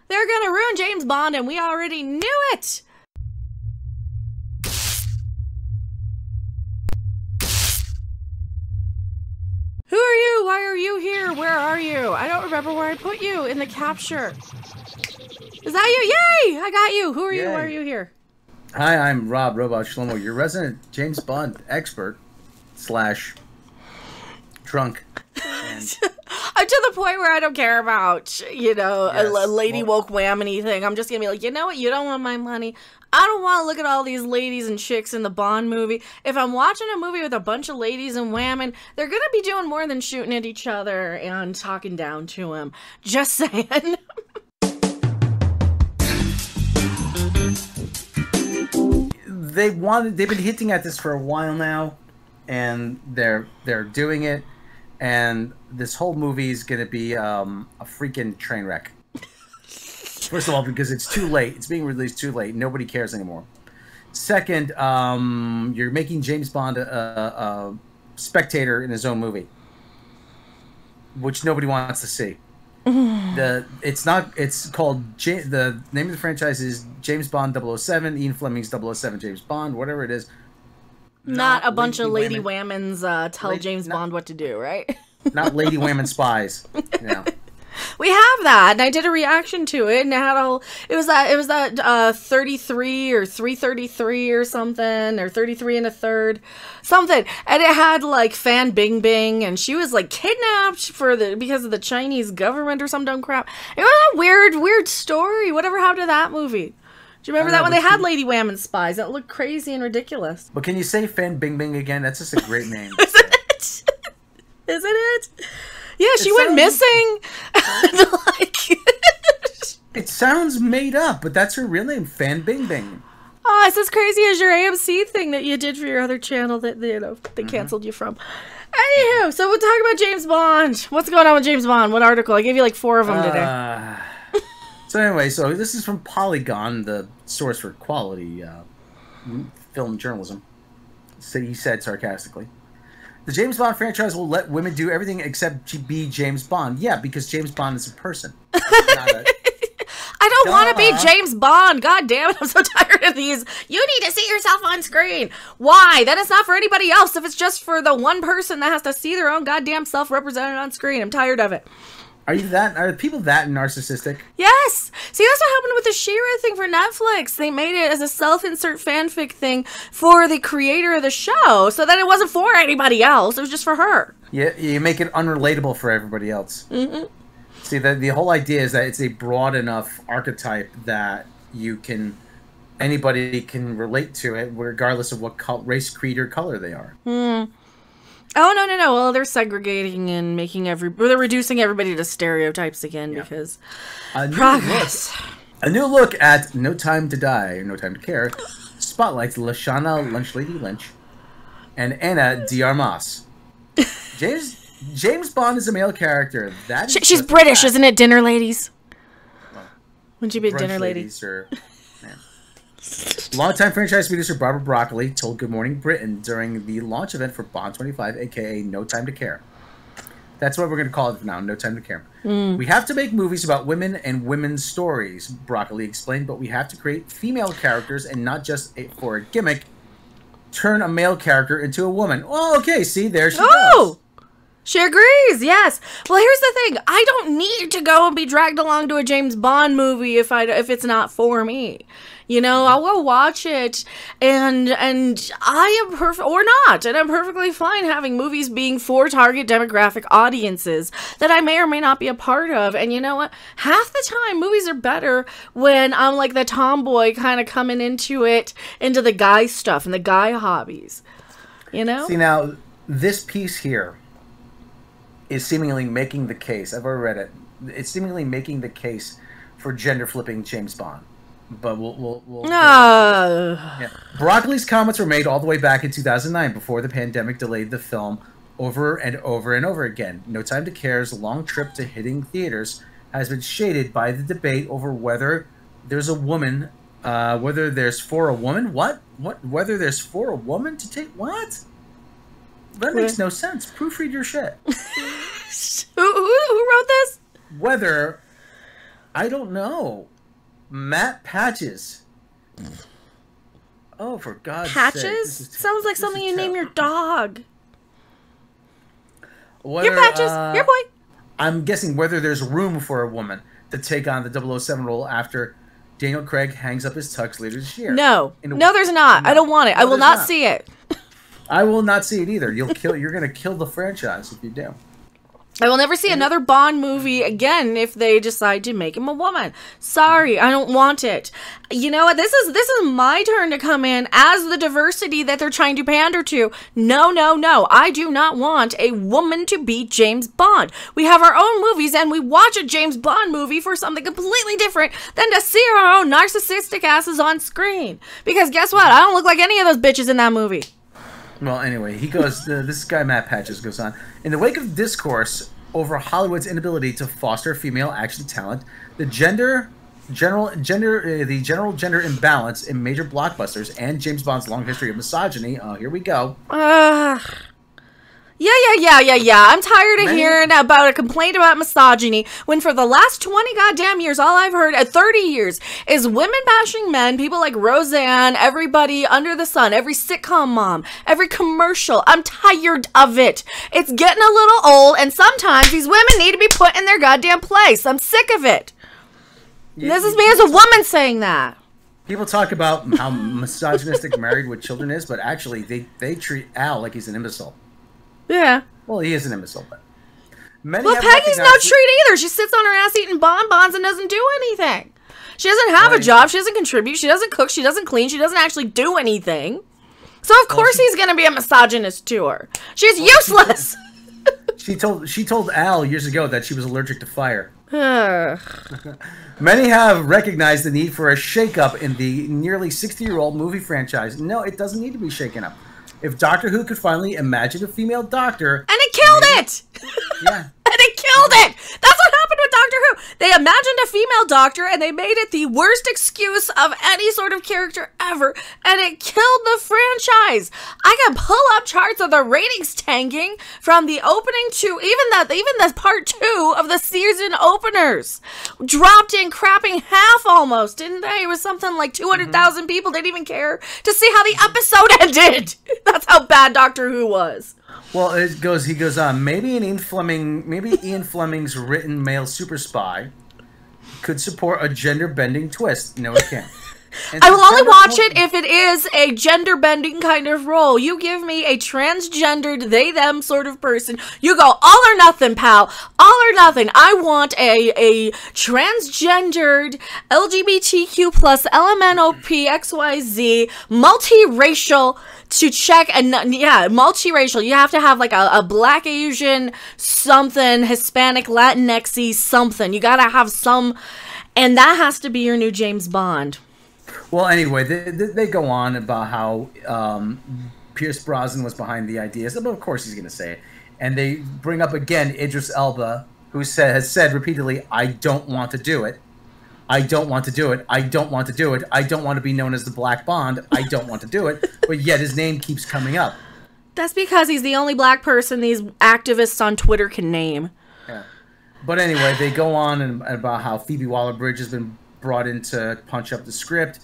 They're gonna ruin James Bond, and we already knew it! Who are you? Why are you here? Where are you? I don't remember where I put you in the capture. Is that you? Yay! I got you. Who are you? Why are you here? Hi, I'm Rob Robot Shlomo, your resident James Bond expert / drunk. And I'm to the point where I don't care about, you know, Yes. a lady woke whammony thing. I'm just gonna be like, you know what? You don't want my money. I don't want to look at all these ladies and chicks in the Bond movie. If I'm watching a movie with a bunch of ladies and whammon, they're gonna be doing more than shooting at each other and talking down to him. Just saying. they've been hinting at this for a while now, and they're doing it, and this whole movie is gonna be a freaking train wreck. First of all, because it's too late. It's being released too late. Nobody cares anymore. Second, you're making James Bond a spectator in his own movie, which nobody wants to see. The name of the franchise is James Bond 007, Ian Fleming's 007 James Bond, whatever it is. Not a bunch of lady whammons tell James Bond what to do, right? Not lady whammon spies. Yeah. We have that, and I did a reaction to it, and it had all. It was that 33 or 333 or something, or 33 and a third, something, and it had like Fan Bingbing, and she was like kidnapped because of the Chinese government or some dumb crap. It was a weird story. Whatever happened to that movie? Do you remember that when they had Lady Whammon spies? That looked crazy and ridiculous. But can you say Fan Bingbing again? That's just a great name. Isn't it? Isn't it? Yeah, she went missing. It sounds made up, but that's her real name, Fan Bingbing. Oh, it's as crazy as your AMC thing that you did for your other channel that they canceled you from. Anywho, so we'll talk about James Bond. What's going on with James Bond? What article? I gave you like 4 of them today. So anyway, this is from Polygon, the source for quality film journalism. So he said sarcastically. The James Bond franchise will let women do everything except be James Bond. Yeah, because James Bond is a person. I don't want to be James Bond. God damn it, I'm so tired of these. You need to see yourself on screen. Why? That is not for anybody else if it's just for the one person that has to see their own goddamn self represented on screen. I'm tired of it. Are people that narcissistic? Yes! See, that's what happened with the She-Ra thing for Netflix. They made it as a self-insert fanfic thing for the creator of the show, so that it wasn't for anybody else. It was just for her. Yeah, you make it unrelatable for everybody else. Mm-hmm. See, the whole idea is that it's a broad enough archetype that anybody can relate to it, regardless of what race, creed, or color they are. Oh, no. Well, they're segregating and they're reducing everybody to stereotypes again because progress. A new look at No Time to Die, or No Time to Care, spotlights Lashana Lunchlady Lynch and Anna de Armas. James Bond is a male character. She's British, isn't it, dinner ladies? Wouldn't you be a dinner lady? Longtime franchise producer Barbara Broccoli told Good Morning Britain during the launch event for Bond 25, a.k.a. No Time to Care. That's what we're going to call it now, No Time to Care. We have to make movies about women and women's stories, Broccoli explained, but we have to create female characters and not just for a gimmick, turn a male character into a woman. Oh, okay, see, there she goes. She agrees, yes. Well, here's the thing. I don't need to go and be dragged along to a James Bond movie if it's not for me. You know, I'll go watch it, and I am perfect, or not, and I'm perfectly fine having movies being for target demographic audiences that I may or may not be a part of. And you know what? Half the time, movies are better when I'm like the tomboy kind of coming into the guy stuff and the guy hobbies. You know? See, now, this piece here is seemingly making the case. I've already read it. It's seemingly making the case for gender flipping James Bond. But we'll yeah. Broccoli's comments were made all the way back in 2009 before the pandemic delayed the film over and over and over again. No Time to Care's long trip to hitting theaters has been shaded by the debate over whether there's a woman, whether there's for a woman. What? Whether there's for a woman to take what? That makes no sense. Proofread your shit. Who wrote this? Whether I don't know. Matt Patches. Oh, for God's sake. Patches? Sounds like something you name your dog. Whether, Your Patches. Your boy. I'm guessing whether there's room for a woman to take on the 007 role after Daniel Craig hangs up his tux later this year. No. No, there's not. No. I don't want it. No, I will not see it. I will not see it either. You're going to kill the franchise if you do. I will never see another Bond movie again if they decide to make him a woman. Sorry, I don't want it. You know what? This is my turn to come in as the diversity that they're trying to pander to. No, no, no. I do not want a woman to be James Bond. We have our own movies and we watch a James Bond movie for something completely different than to see our own narcissistic asses on screen. Because guess what? I don't look like any of those bitches in that movie. Well, anyway, he goes. This guy Matt Patches goes on. In the wake of discourse over Hollywood's inability to foster female action talent, the general gender imbalance in major blockbusters, and James Bond's long history of misogyny. Here we go. Yeah. I'm tired of hearing about a complaint about misogyny when for the last 20 goddamn years, all I've heard, 30 years, is women bashing men, people like Roseanne, everybody under the sun, every sitcom mom, every commercial. I'm tired of it. It's getting a little old, and sometimes these women need to be put in their goddamn place. I'm sick of it. This is me as a woman saying that. People talk about how misogynistic Married with Children is, but actually they treat Al like he's an imbecile. Yeah. Well, he is an imbecile, but... Peggy's no treat either. She sits on her ass eating bonbons and doesn't do anything. She doesn't have a job. She doesn't contribute. She doesn't cook. She doesn't clean. She doesn't actually do anything. So, of course, he's going to be a misogynist to her. She's useless. She told Al years ago that she was allergic to fire. Many have recognized the need for a shakeup in the nearly 60-year-old movie franchise. No, it doesn't need to be shaken up. If Doctor Who could finally imagine a female doctor... And it killed it! Yeah. And it killed it! That's what happened with Doctor Who. They imagined a female doctor and they made it the worst excuse of any sort of character ever. And it killed the franchise. I can pull up charts of the ratings tanking from the opening to even the part 2 of the season openers. Dropped in crapping half almost, didn't they? It was something like 200,000 people didn't even care to see how the episode ended. That's how bad Doctor Who was. Well, he goes on. Maybe Ian Fleming's written male super spy could support a gender-bending twist. No, it can't. I will only watch it if it is a gender-bending kind of role. You give me a transgendered, they-them sort of person. You go all or nothing, pal. All or nothing. I want a transgendered, LGBTQ plus, LMNOP, XYZ, multiracial to check, and yeah, multiracial. You have to have like a Black, Asian, something, Hispanic, Latinx-y, something. You gotta have some, and that has to be your new James Bond. Well, anyway, they go on about how Pierce Brosnan was behind the ideas. But of course he's going to say it. And they bring up again Idris Elba, who has said repeatedly, I don't want to do it. I don't want to do it. I don't want to do it. I don't want to be known as the Black Bond. I don't want to do it. But yet his name keeps coming up. That's because he's the only black person these activists on Twitter can name. Yeah. But anyway, they go on and about how Phoebe Waller-Bridge has been brought in to punch up the script.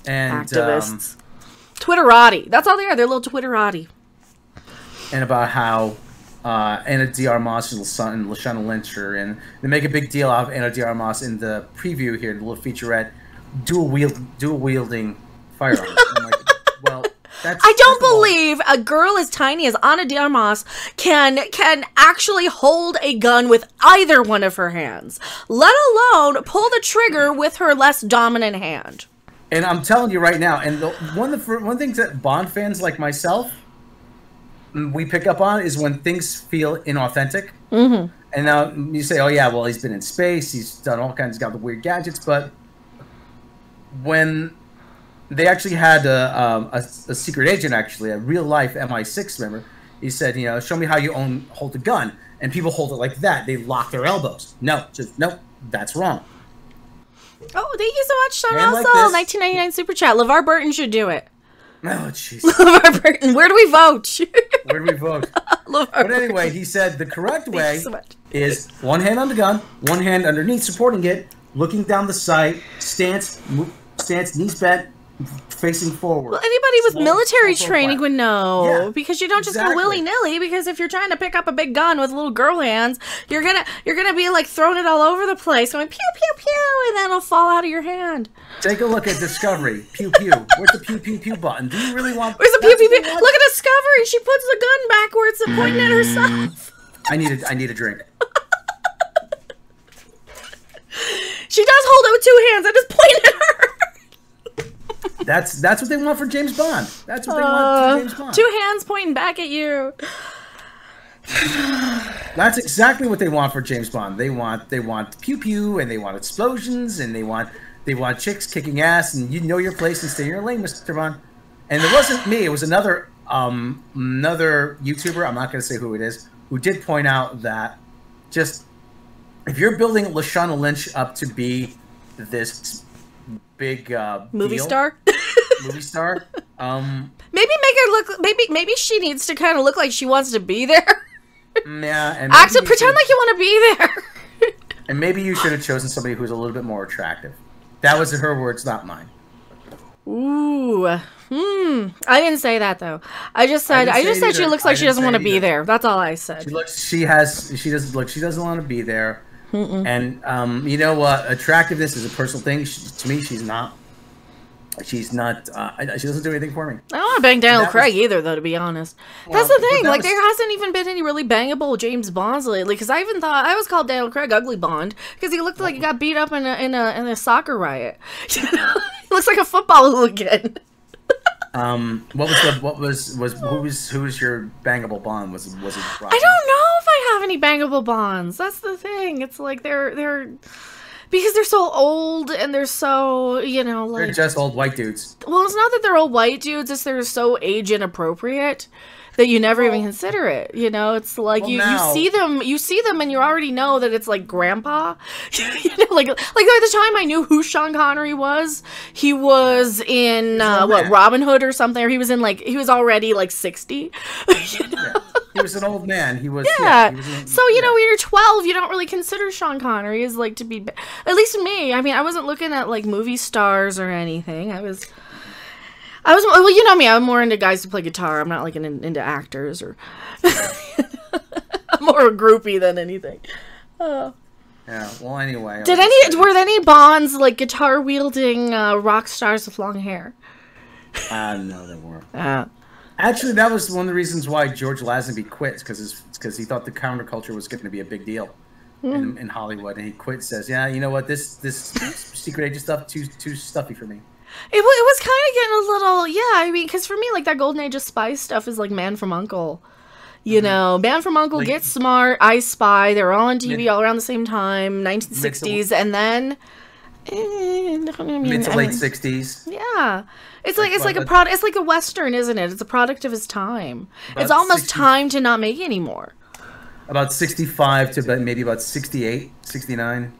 And activists. Twitterati. That's all they are. They're little Twitterati. And about how Anna D. Armas and Lashana Lynch are in. They make a big deal out of Anna D. Armas in the preview here, the little featurette, dual wielding firearms. I'm like, well, that's, I don't believe a girl as tiny as Ana de Armas can actually hold a gun with either one of her hands, let alone pull the trigger with her less dominant hand. And I'm telling you right now, and one thing that Bond fans like myself, we pick up on is when things feel inauthentic. Mm-hmm. And now you say, oh yeah, well, he's been in space, he's done all kinds, he's got the weird gadgets, but when they actually had a secret agent, actually, a real-life MI6 member, he said, you know, show me how you hold a gun. And people hold it like that. They lock their elbows. No, that's wrong. Oh, thank you so much, Sean Russell. Like 1999 Super Chat. LeVar Burton should do it. Oh, jeez. LeVar Burton. Where do we vote? Where do we vote? But anyway, he said the correct way is one hand on the gun, one hand underneath supporting it, looking down the sight, stance, knees bent, facing forward. Well, anybody with military training would know, Yeah, because you don't just go exactly. willy-nilly, because if you're trying to pick up a big gun with little girl hands, you're gonna be like throwing it all over the place, going pew pew pew, and then it'll fall out of your hand. Take a look at Discovery. Pew pew. Where's the pew pew pew button? Do you really want? Where's the pew pew pew? Look at Discovery. She puts the gun backwards and pointing at herself. I need a drink. She does hold it with two hands. I just point at her. That's what they want for James Bond. That's what they want for James Bond. Two hands pointing back at you. That's exactly what they want for James Bond. They want pew pew, and they want explosions, and they want chicks kicking ass, and you know your place and stay in your lane, Mr. Bond. And it wasn't me. It was another YouTuber. I'm not going to say who it is, who did point out that just if you're building Lashana Lynch up to be this big movie deal, star. movie star. Maybe make her look. Maybe she needs to kind of look like she wants to be there. Yeah, and Pretend like you want to be there. And maybe you should have chosen somebody who's a little bit more attractive. That was her words, not mine. Ooh. I didn't say that though. I just said she looks like she doesn't want to be there. That's all I said. She doesn't want to be there. And you know what? Attractiveness is a personal thing. To me, she's not. She doesn't do anything for me. I don't want to bang Daniel Craig either, though. To be honest, that's the thing. Like, there hasn't even been any really bangable James Bonds lately. Because I even thought I was called Daniel Craig Ugly Bond because he looked like he got beat up in a soccer riot. You know, he looks like a football hooligan. Who was your bangable Bond? Was it? I don't know if I have any bangable Bonds. That's the thing. It's like they're. Because they're so old and they're so, you know, like... They're just old white dudes. Well, it's not that they're old white dudes, it's they're so age inappropriate that you never even consider it, you know? It's like, you see them and you already know that it's like grandpa. You know, like by the time I knew who Sean Connery was, he was in, Robin Hood or something, or he was already like 60. You know? Yeah. He was an old man. He was. Yeah. So, you know, when you're 12, you don't really consider Sean Connery as, like, to be... At least me. I mean, I wasn't looking at, like, movie stars or anything. I was... Well, you know me. I'm more into guys who play guitar. I'm not, like, into actors or... I'm more a groupie than anything. Yeah. Well, anyway. Were there any Bonds, like, guitar-wielding rock stars with long hair? No, there weren't. Actually, that was one of the reasons why George Lazenby quit, because he thought the counterculture was going to be a big deal in Hollywood, and he quit. Says, "Yeah, you know what? This secret agent stuff too stuffy for me." It was kind of getting a little, yeah. I mean, because for me, like that Golden Age of Spy stuff is like Man from U.N.C.L.E. You know, Man from U.N.C.L., Get Smart, I Spy. They were all on TV all around the same time, 1960s, and then. Mid to late 60s. Yeah, it's like a product. It's like a Western, isn't it? It's a product of his time. It's almost time to not make anymore. About 65 to maybe about 68, 69.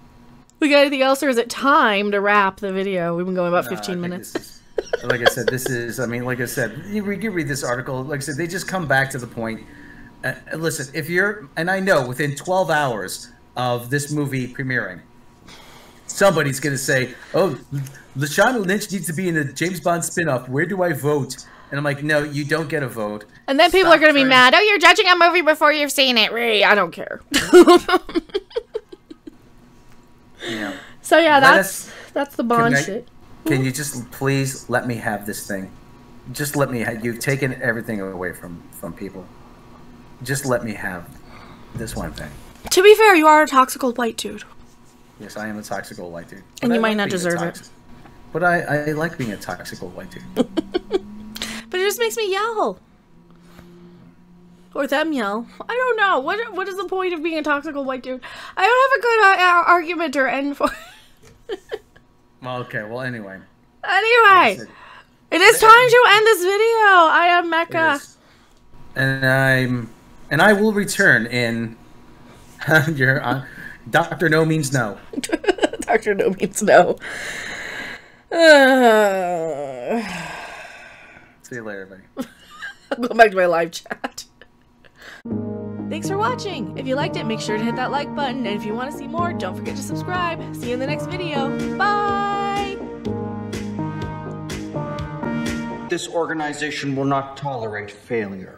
We got anything else, or is it time to wrap the video? We've been going about 15 minutes. Like I said, this is. I mean, like I said, you read this article. Like I said, they just come back to the point. Listen, if you're, and I know within 12 hours of this movie premiering, somebody's going to say, oh, Lashana Lynch needs to be in a James Bond spinoff. Where do I vote? And I'm like, no, you don't get a vote. And then people are going to be mad. Oh, you're judging a movie before you've seen it. Really? I don't care. Yeah. So, yeah, that's the Bond shit. Can you just please let me have this thing? Just let me you've taken everything away from people. Just let me have this one thing. To be fair, you are a toxic old white dude. Yes, I am a toxic old white dude. And you might not deserve it. But I like being a toxic old white dude. But it just makes me yell. Or them yell. I don't know. What is the point of being a toxic old white dude? I don't have a good argument or end for it. Okay, well, anyway. Anyway. It is time to end this video. I am Mecha. And I will return in your... Dr. No means no. Dr. No means no. See you later, buddy. I'll go back to my live chat. Thanks for watching. If you liked it, make sure to hit that like button. And if you want to see more, don't forget to subscribe. See you in the next video. Bye! This organization will not tolerate failure.